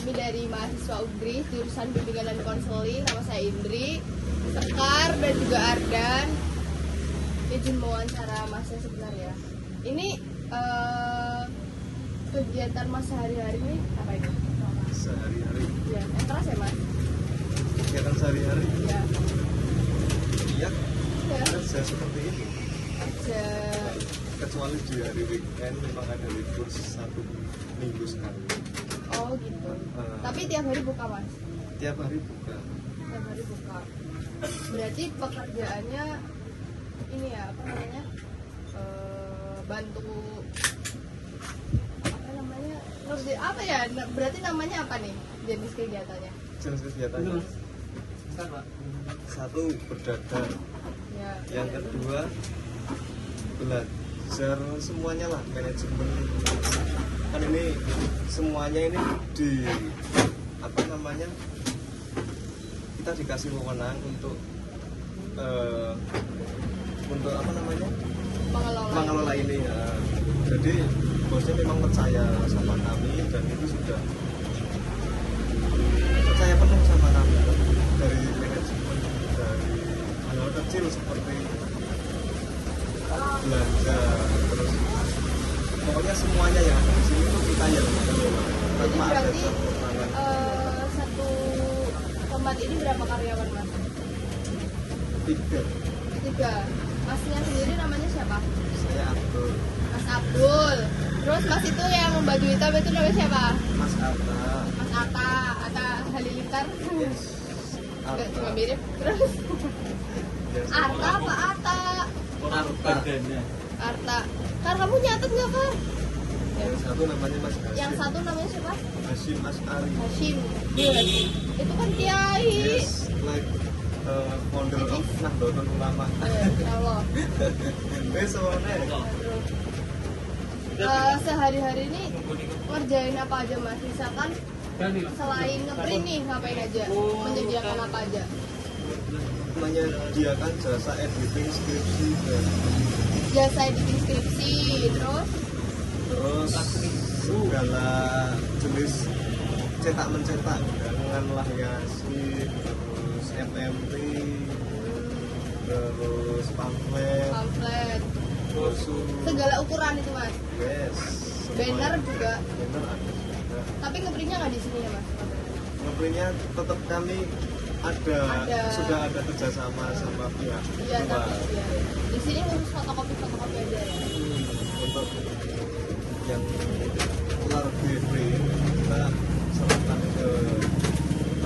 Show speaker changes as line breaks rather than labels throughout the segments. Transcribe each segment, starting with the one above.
kami dari mahasiswa UGRI jurusan Bimbingan dan Konseling. Nama saya Indri, Sekar dan juga Ardan. Izin mewawancara Mas sebentar ya. Ini kegiatan Mas sehari-hari ini apa ini?
Sehari-hari.
Ya, terus ya Mas?
Kegiatan sehari-hari.
Ya.
Iya.
Ya.
Kerja seperti ini.
Kerja.
Kecuali di hari weekend memang ada libur 1 minggu sekali.
Oh gitu. Tapi tiap hari buka Mas?
Tiap hari buka.
Tiap hari buka. Berarti pekerjaannya ini ya apa namanya? Bantu apa namanya? Apa ya? Berarti namanya apa nih jenis kegiatannya?
Jenis kegiatannya. Satu, berdagang.
Ya.
Yang kedua, belajar semuanya lah, manajemen. Kan ini semuanya ini di apa namanya, kita dikasih wewenang untuk apa namanya, mengelola ini ya. Jadi bosnya memang percaya sama kami dan itu sudah percaya penuh sama kami, dari manajemen, dari hal kecil seperti belanja, terus pokoknya semuanya yang di sini tuh kita yang mengelola.
Jadi
Tanpa ada
berarti
campur tangan.
satu tempat ini berapa karyawan Mas? 3. Masnya sendiri namanya siapa?
Saya Abdul.
Mas Abdul. Terus Mas itu yang membaju hitam itu namanya siapa?
Mas Atta.
Mas Atta Halilintar.
Yes.
Enggak cuma mirip. Terus
Yes.
Arta apa Atta?
Arta.
Arta. Kar kamu nyatet nggak Kar?
Yang satu namanya Mas Hashim.
Yang satu namanya siapa?
Hashim As'ari.
Hashim. Yes. Itu kan kiai.
Yes, like founder of Nahdlatul Ulama.
Ya Allah.
Soalnya
Sehari-hari ini ngerjain apa aja Mas? Misalkan selain ngeprint nih ngapain aja? Menyediakan apa aja?
menyediakan jasa editing skripsi dan
Jasa editing skripsi,
terus segala jenis cetak mencetak, dengan lahyasi, terus FMP, terus pamflet, brosur,
segala ukuran itu Mas.
yes,
Banner juga.
banner ada juga.
Tapi ngeprintnya nggak di sini ya Mas?
Ngeprintnya tetap kami ada, sudah ada kerjasama sama pihak
Iya,
luar.
tapi ya. Di sini khusus fotokopi aja ya.
Untuk yang keluar print kita serahkan ke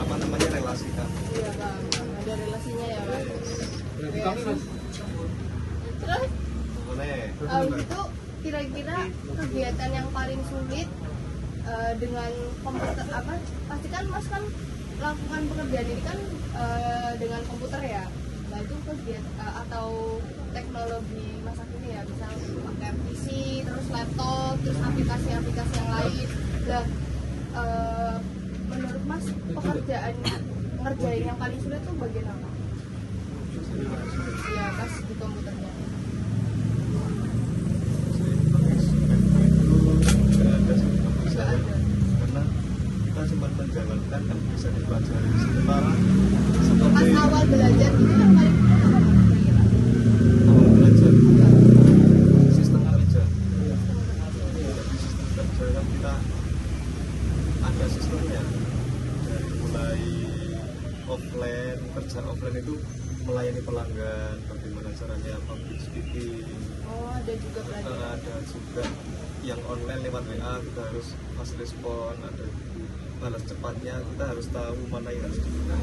apa namanya, relasikan.
Iya Bang, ada relasinya ya Mas.
Yes.
Yes. Terus
Boleh.
itu kira-kira kegiatan yang paling sulit dengan komputer apa? Pasti kan Mas kan lakukan pekerjaan ini kan dengan komputer ya. Nah itu kegiatan atau teknologi masa kini ya, bisa pakai PC, terus laptop, terus aplikasi-aplikasi yang lain. Nah menurut Mas pekerjaan ngerjain yang paling sulit tuh bagian apa? Ya pas di komputernya.
Nggak ada karena kita cuma menjalankan, kan bisa dipelajari sementara seperti
Pas awal belajar itu yang paling sulit apa Mas kira-kira?
awal belajar sistem kerja. Jadi sistem kerja kan kita ada sistemnya, dari mulai offline, kerja offline itu melayani pelanggan, bagaimana caranya public speaking.
Oh ada juga pelajaran.
Ada juga yang online lewat WA, kita harus fast respon, ada balas cepatnya, kita harus tahu mana yang harus digunakan.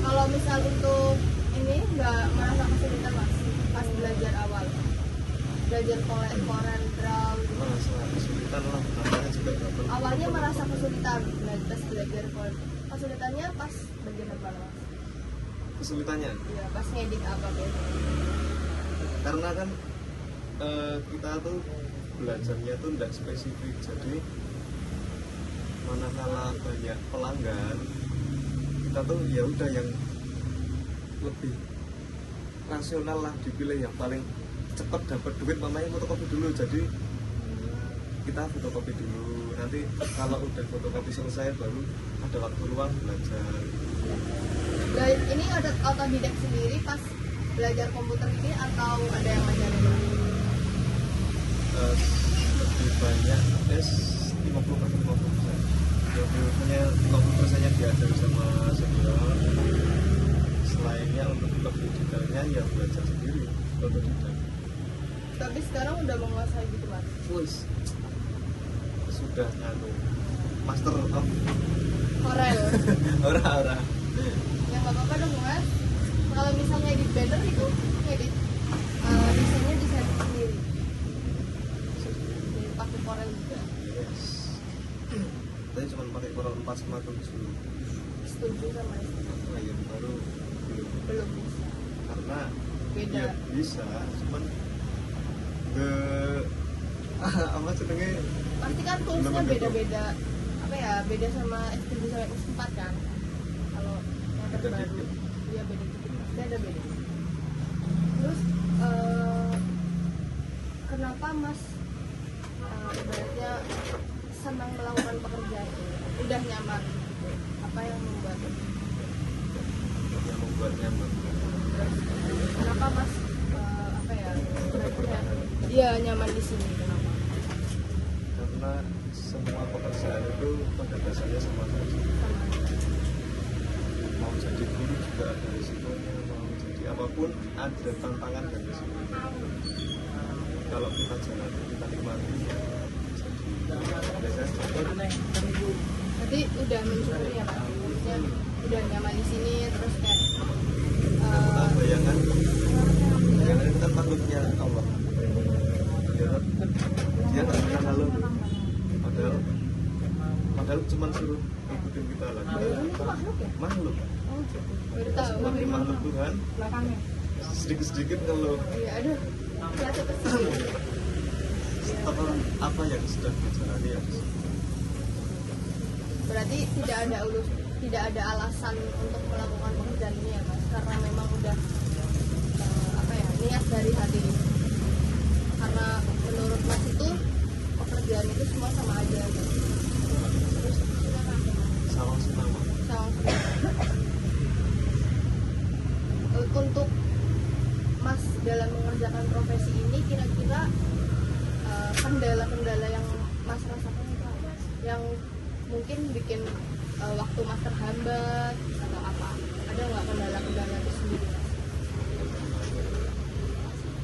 Kalau misal untuk ini nggak merasa kesulitan Mas pas belajar awal, belajar Corel Draw gitu.
Masalah kesulitan lah, namanya juga nggak perlu.
Awalnya merasa kesulitan belajar Corel. Kesulitannya pas bagian apa Mas?
Kesulitannya
Iya pas ngedit apa biasanya?
karena kan kita tuh belajarnya tuh tidak spesifik, jadi manakala banyak pelanggan, kita tuh ya udah yang lebih rasional lah, dipilih yang paling cepat dapat duit, mamanya fotokopi dulu. Jadi kita fotokopi dulu, nanti kalau udah fotokopi selesai baru ada waktu luang belajar.
Nah, ini ada autodidak sendiri pas belajar komputer ini atau ada yang ngajarin?
Lebih banyak 50% 50%. Biasanya 50%-nya diajari sama senior. Selainnya untuk lebih detailnya ya belajar sendiri autodidak.
Tapi sekarang udah menguasai gitu mas?
Wis sudah master of
Corel.
ora.
Ya nggak apa-apa dong mas. Kalau misalnya edit banner itu edit desainnya desain sendiri. Jadi pakai Corel juga.
Yes. Saya cuma pakai Corel 4 sama 7.
Setuju sama itu.
Nah, yang baru
Belum bisa.
karena
Beda.
ya bisa, cuman apa jenenge
Pasti kan toolsnya
Belum ada
beda-beda. Apa ya? Beda sama S3 sampai S4 kan. Kalau yang
Beda
terbaru,
dikit.
iya beda dikit. Pasti ada beda. Terus kenapa mas ibaratnya senang melakukan pekerjaan ini? Udah nyaman gitu. Apa yang membuat
yang membuat nyaman?
kenapa mas apa ya ibaratnya dia nyaman di sini kenapa?
Karena semua pekerjaan itu pada dasarnya sama saja.
Sama
Mau jadi guru juga ada risikonya, mau jadi apapun ada tantangan dan risikonya. Kalau kita jalani, kita nikmati ya jadi biasanya
Berarti udah mensyukuri ya Pak? Maksudnya udah nyaman di sini terus kayak
bayangan itu kan makhluknya Allah. Dia tak pernah lalu, padahal cuma suruh ikutin kita lah.
ini tuh makhluk ya?
Makhluk
Oh gitu. Baru tahu.
sebagai makhluk Tuhan
Belakangnya.
sedikit kalau
Iya aduh. Saya terus.
apa yang sudah dijalani ya
Berarti tidak ada alasan untuk melakukan pekerjaan ini ya Mas, karena memang udah apa ya niat dari hati. Karena menurut Mas itu pekerjaan itu semua sama aja. Gitu.
sawang senama.
Untuk Mas dalam mengerjakan profesi ini kira-kira kendala-kendala yang Mas rasakan itu apa? Yang mungkin bikin waktu Mas terhambat atau apa? Ada nggak kendala-kendala itu sendiri Mas?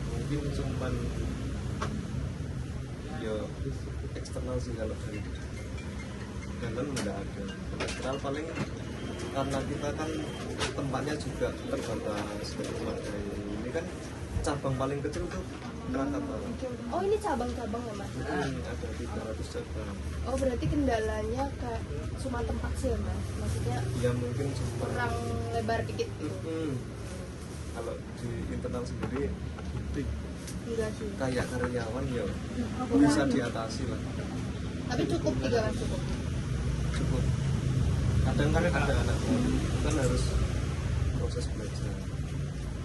Mungkin cuman ya eksternal sih kalau dari dalam nggak ada. Eksternal paling karena kita kan tempatnya juga terbatas sebagai ini kan cabang paling kecil tuh Krakatau.
Oh ini cabang-cabang ya Mas?
Ada 300 cabang.
Oh berarti kendalanya kayak cuma tempat sih ya Mas? Maksudnya
Ya mungkin cuma
kurang lebar dikit gitu?
kalau di internal sendiri
Enggak sih.
kayak karyawan ya
Kurang.
bisa diatasi lah.
Tapi cukup 3 Mas cukup.
Cukup. Kadang kan ada anak kan harus proses belajar.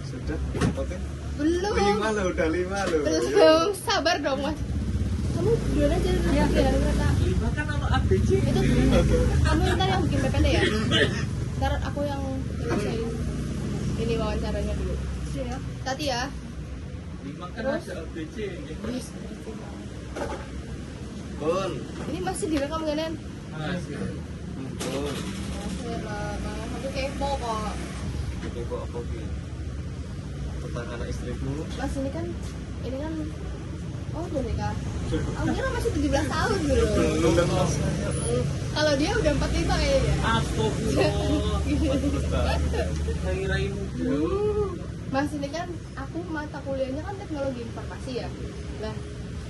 Sudah, oke.
Belum.
5 loh, udah 5 loh.
Belum, sabar dong Mas. Kamu duluan aja dulu ya, kereta.
5 kan sama ABC.
Itu kamu ntar yang bikin PPT ya. Ntar aku yang nyelesain ini wawancaranya dulu. Ya. Tati ya.
5 kan
Terus?
ada ABC.
Yes.
Bun.
Ini masih direkam kan Nen?
Masih.
Bun.
Masih lah, Bang. Aku kepo kok.
Ini kok apa ki? Tentang anak istriku.
Mas ini kan oh udah nikah. Aku kira masih 17 tahun dulu.
Belum dan masanya.
Kalau dia udah 45 kayaknya.
Astagfirullah.
40 tahun.
Kirain muda.
Mas ini kan aku mata kuliahnya kan teknologi informasi ya. Nah,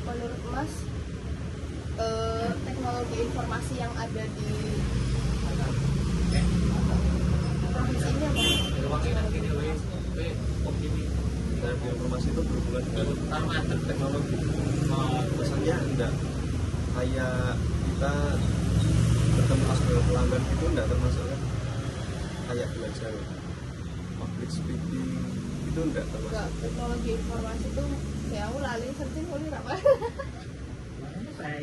menurut Mas teknologi informasi yang ada di provinsi ini apa?
Nah, di informasi itu berhubungan dengan teknologi. Biasanya enggak kayak kita bertemu dengan pelanggan itu enggak termasuk kan? Kayak belajar public speaking itu enggak termasuk.
Enggak, teknologi informasi itu ya aku lali searching kuliah apa?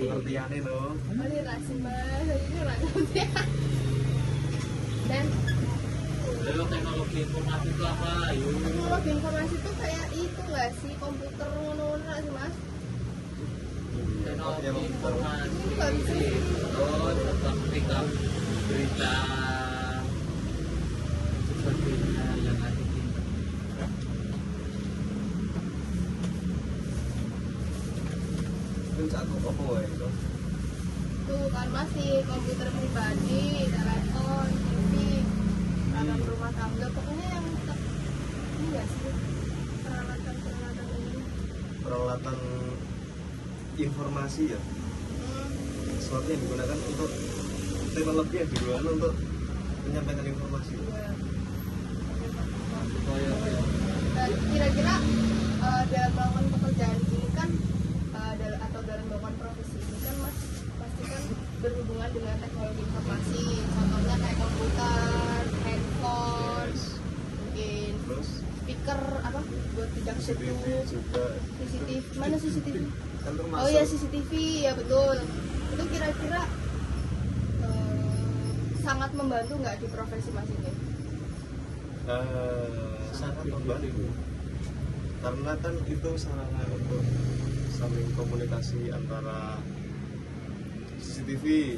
pengertiannya loh.
Ini rasim mas, ini rasim. Dan
Lalu teknologi informasi itu apa? Yuk.
teknologi informasi itu kayak itu nggak sih, komputer ngono-ngono nggak sih mas?
Teknologi
Yang
informasi
Bukan sih.
oh tentang ketika berita sebagainya yang ada di internet.
Itu satu apa wae itu?
Tuh kan masih komputer pribadi, telepon, TV, alat rumah tangga, pokoknya yang ini nggak sih peralatan ini.
Peralatan informasi ya, sesuatu yang digunakan untuk teknologi yang digunakan untuk menyampaikan informasi.
Iya.
Oh ya, ya.
Dan kira-kira dalam melakukan pekerjaan ini kan atau dalam melakukan profesi ini kan mas pasti kan berhubungan dengan teknologi informasi, contohnya kayak komputer, handphone, mungkin
Terus
speaker apa buat tidak
CCTV
setu,
juga.
CCTV mana CCTV?
Kan termasuk.
Oh iya CCTV ya betul. Itu kira-kira sangat membantu nggak di profesi mas ini?
Sangat membantu karena kan itu sarana untuk saling komunikasi antara CCTV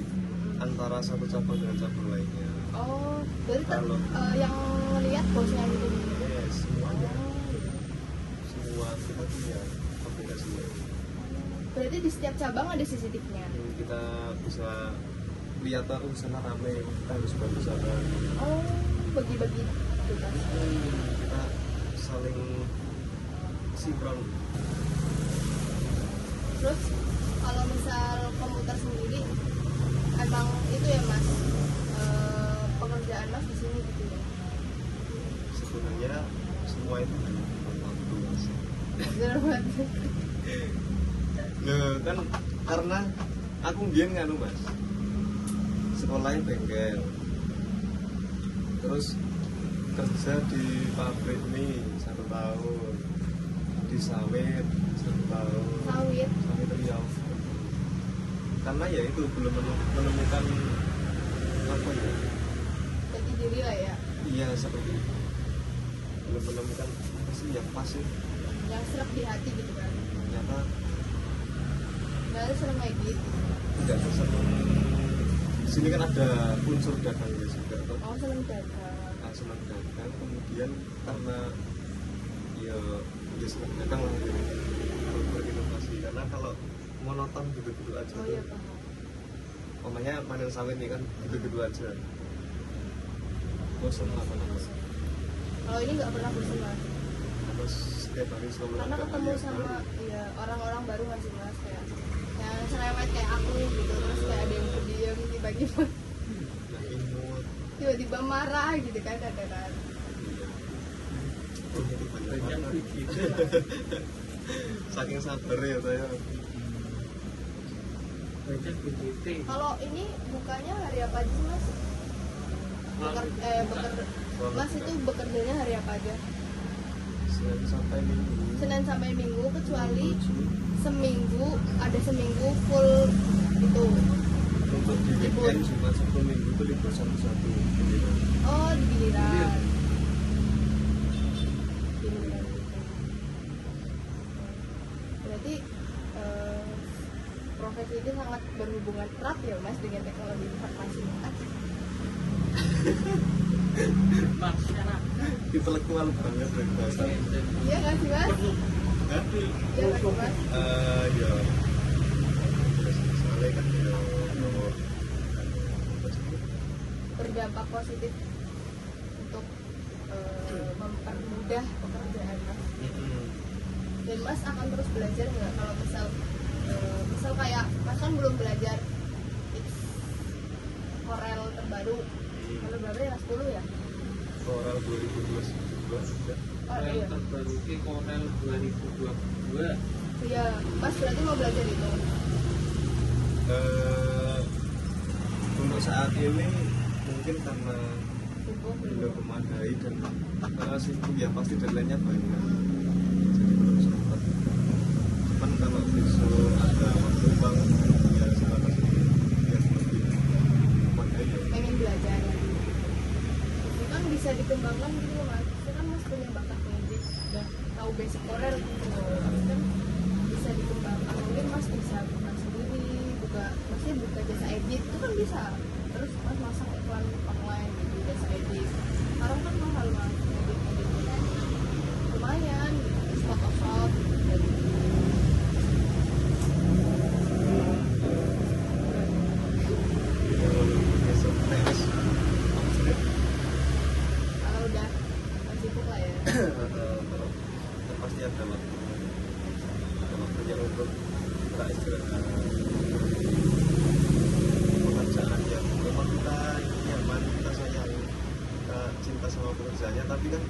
antara satu cabang dengan cabang lainnya.
Oh, berarti
Kalau-
yang ngelihat bosnya gitu.
Semuanya,
Oh, iya.
semua kita punya aplikasinya.
Berarti di setiap cabang ada CCTV-nya.
Kita bisa lihat sana rame, kita harus bantu sana.
Oh, bagi-bagi tugas.
Kita saling sinkron.
Terus kalau misal komputer sendiri, emang itu ya mas, pekerjaan mas di sini gitu ya.
Sebenarnya semua itu hanya waktu Mas.
Bener banget.
Loh, kan karena aku biyen nganu Mas. Sekolahnya bengkel. Terus kerja di pabrik nih 1 tahun. Di sawit 1 tahun.
Sawit.
Sawit Riau. Karena ya itu belum menemukan apa ya?
Jadi diri lah ya,
Iya seperti itu. Belum menemukan apa sih yang pas sih.
yang serap di hati gitu kan.
Ternyata
Nggak ada serem kayak gitu.
tidak seneng. Di sini kan ada unsur dagangnya juga.
Oh seneng dagang.
Senang dagang, kemudian karena ya senang dagang lah gitu. Kalau berinovasi karena kalau monoton gitu-gitu aja
Oh
tuh,
iya paham.
namanya panen sawit nih kan gitu-gitu aja bosan lama-lama.
Kalau ini nggak pernah bosan mas.
Terus setiap hari selalu
Karena
ada
ketemu
hal yang
sama
baru.
ya orang-orang baru nggak sih mas, kayak yang cerewet kayak aku gitu, terus kayak ada yang pendiam tiba-tiba
yang imut.
tiba-tiba marah gitu kan, ada kan.
Iya. Oh, itu banyak
Banyak
banget.
begitu.
Saking sabar ya saya.
Banyak begitu.
Kalau ini bukanya hari apa aja sih mas? Mas itu bekerjanya hari apa aja?
Senin sampai Minggu.
Senin sampai Minggu, kecuali
Tujuh.
seminggu ada seminggu full itu.
Untuk di
Libur.
weekend cuma Sabtu Minggu itu libur satu-satu.
Oh di giliran.
Iya.
Giliran gitu. Berarti profesi ini sangat berhubungan erat ya mas dengan teknologi informasi.
Masyarakat.
Intelektual banget dari bahasa.
Iya nggak sih mas?
Hah?
Iya nggak sih mas?
Ya. Soalnya kan ya.
Berdampak positif untuk mempermudah pekerjaan mas. Dan mas akan terus belajar nggak kalau misal kayak mas kan belum belajar X Corel terbaru, Corel berapa ya, 10 ya?
Koral 2022 sudah.
Oh
Yang
iya,
terbaru di Corel 2022.
iya mas berarti mau belajar itu.
Untuk saat ini mungkin karena
Sibuk
belum
belum?
memadai dan sibuk ya pasti deadline-nya banyak. Jadi belum sempat. Cuman kalau besok ada waktu luang ya
kan bisa. Terus mas masang iklan online gitu, jasa edit. Sekarang kan mahal mas, edit lumayan gitu. Terus Photoshop gitu.
besok tes
Kalau udah sibuk lah ya.
kan pasti ada waktunya untuk kita istirahat pekerjaan yang memang kita nyaman, kita sayang, kita cinta sama pekerjaannya, tapi kan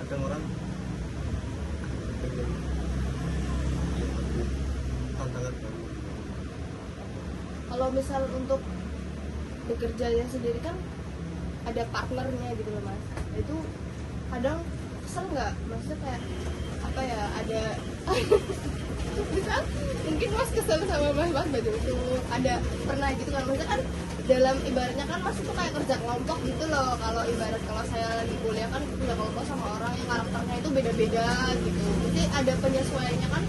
kadang orang pengen ya lebih tantangan baru.
Kalau misal untuk bekerjanya sendiri kan ada partnernya gitu loh mas. Itu kadang kesel nggak? Maksudnya kayak apa ya, ada misal mungkin mas kesel sama mas baju itu ada pernah gitu kan, maksudnya kan dalam ibaratnya kan mas itu kayak kerja kelompok gitu loh. Kalau ibarat kalau saya lagi kuliah kan kerja kelompok sama orang yang karakternya itu beda-beda gitu, jadi ada penyesuaiannya kan,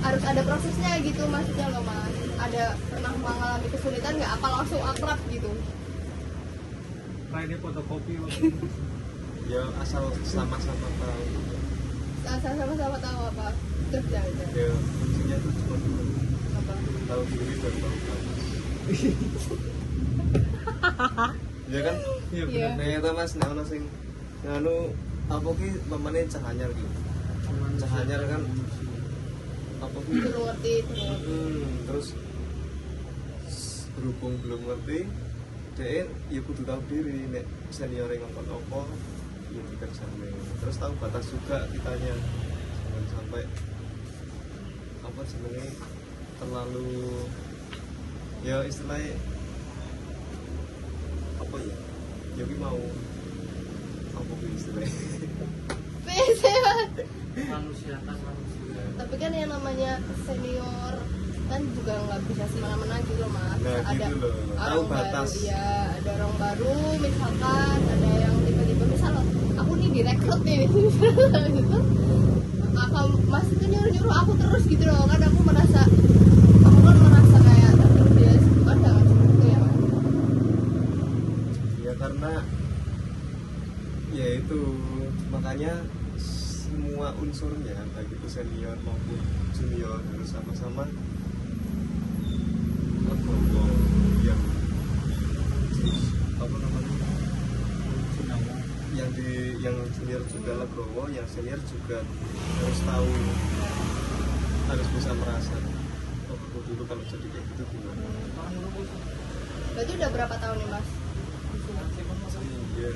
harus ada prosesnya gitu maksudnya loh mas. Ada pernah mengalami kesulitan nggak apa langsung akrab gitu?
Nah ini fotokopi
Ya asal sama-sama tahu.
Sama-sama tahu apa kerja aja
Ya kuncinya itu cuma dua,
apa.
tahu diri dan tahu batas. Ya kan?
iya
Iya.
Nah itu mas, nah ono sing nganu apa ki pemane cahanyar ki. Cahanyar kan apa ki?
Itu lu ngerti itu lu ngerti.
Terus berhubung belum ngerti, dia ya kudu tahu diri nek senior yang ngomong apa ya dikerjane. Terus tahu batas juga kitanya, jangan sampai apa sebenarnya terlalu ya istilahnya apa ya, ya ki mau apa ki istilahnya.
PC mas.
manusia kan manusia.
Tapi kan yang namanya senior kan juga nggak bisa semena-mena gitu loh mas.
Nah,
Ada
gitu loh. Tahu
orang
batas.
baru, ya ada orang baru misalkan, ada yang tiba-tiba misal aku nih direkrut nih gitu, akan mas itu nyuruh aku terus gitu loh kan, aku kan merasa kayak terbiasa, bukan jangan seperti itu ya mas.
Ya karena ya itu makanya semua unsurnya baik itu senior maupun junior harus sama-sama legowo yang apa namanya yang junior juga legowo, yang senior juga harus tahu, harus bisa merasa oh aku dulu kalau jadi kayak gitu gimana.
Berarti udah berapa tahun nih mas di sini?
Iya,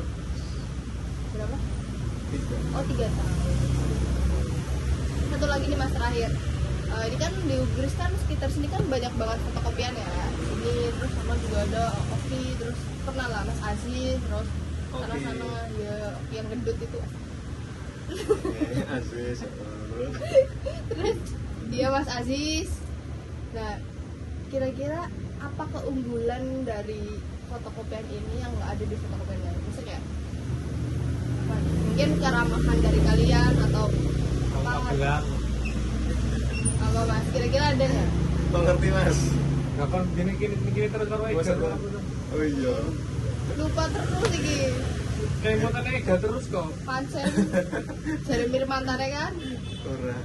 Berapa?
3.
Oh 3 tahun. Satu lagi nih mas terakhir. Ini kan di Ugris kan sekitar sini kan banyak banget fotokopian ya. Ini terus sama juga ada Oki, terus pernah lah Mas Aziz, terus
Oki.
sana ya yang gendut itu.
Aziz
Terus dia Mas Aziz. Nah, kira-kira apa keunggulan dari fotokopian ini yang nggak ada di fotokopian lain? Maksudnya apa? Mungkin keramahan dari kalian atau apa?
bilang
Apa mas? Kira-kira ada nggak?
kok ngerti mas?
nggak kan gini terus karo
Masa
Ega
tuh? Oh iya.
Lupa terus iki.
kayak motornya Ega terus kok
Pancen. Jadi mirip mantannya kan?
Ora.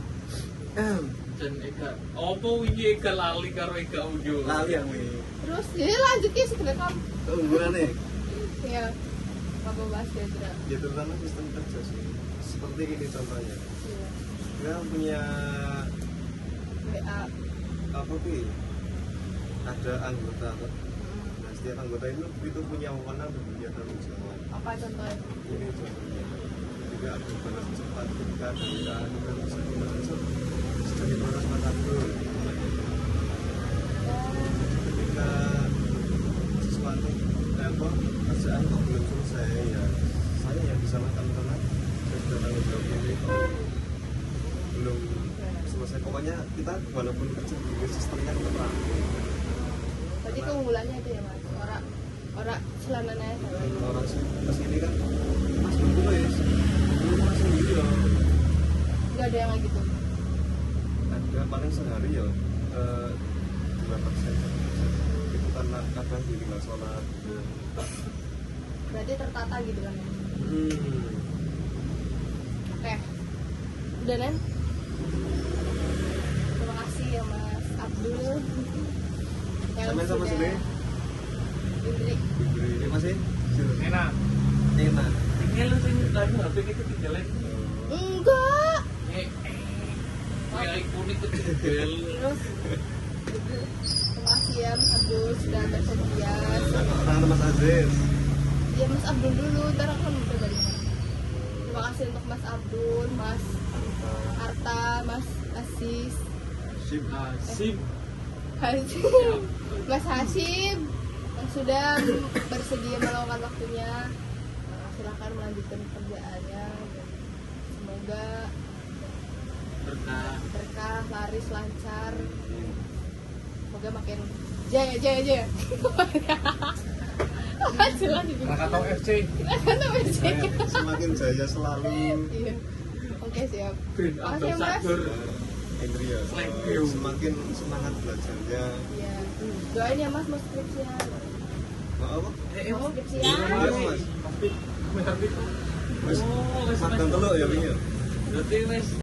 dan Ega apa wingi Ega lali karo Ega Ujo
Lali yang nih.
Terus ya lanjut ya sebenarnya.
Keunggulan nih.
Iya. Apa bahas kira-kira?
Ya terutama sistem kerja sih. Seperti ini contohnya.
Iya.
Kita punya
WA.
apa sih? Ada anggota. Nah setiap anggota itu punya wewenang dan punya tanggung jawab.
Apa contohnya?
Ini contohnya. Juga ada balas cepat ketika ada keadaan yang bisa dibalas sudah dibalas maka dulu. Ketika sesuatu apa kerjaan kok belum selesai ya saya yang disalahkan karena saya sudah tanggung jawab ini belum selesai. Pokoknya kita walaupun kerja di sistemnya tetap rapi.
Berarti keunggulannya itu ya mas. Orang selanannya
Orang sih kesini kan mas dulu ya dulu mas sendiri loh.
nggak ada yang kayak gitu.
Ada paling sehari ya 2%. Itu karena kadang ditinggal sholat.
Berarti tertata gitu kan.
Hmm.
Oke. Udah Nen? Terima kasih ya Mas Abdul.
Sampai sama
sudah
sini.
diberi.
Diberi masih.
Enak.
Enak.
Ini lu sing lagi HP kita tinggalin.
Enggak.
Kayak ikonik ketinggal.
Terus terima kasih ya Mas Abdul sudah bersedia.
Tangan Mas Aziz.
Ya Mas Abdul dulu, ntar aku kan udah balik. Terima kasih untuk Mas Abdul, Mas Arta, Mas Asis,
Sip.
Sim.
Hashim, Mas Hashim yang sudah bersedia meluangkan waktunya. Silakan melanjutkan pekerjaannya. Semoga berkah, laris, lancar. Semoga makin jaya. Jelas itu.
Krakatau FC.
Krakatau FC.
Semakin jaya selalu.
Iya. Oke siap.
Ben
Makasih ya, Mas.
ambasador.
Indria.
Thank you.
Semakin semangat belajarnya.
Iya. Doain ya Mas, mau skripsian.
Mau apa?
Mau skripsian.
Iya, Mas.
Pasti.
Wis makan dulu ya, Bing.
Berarti wis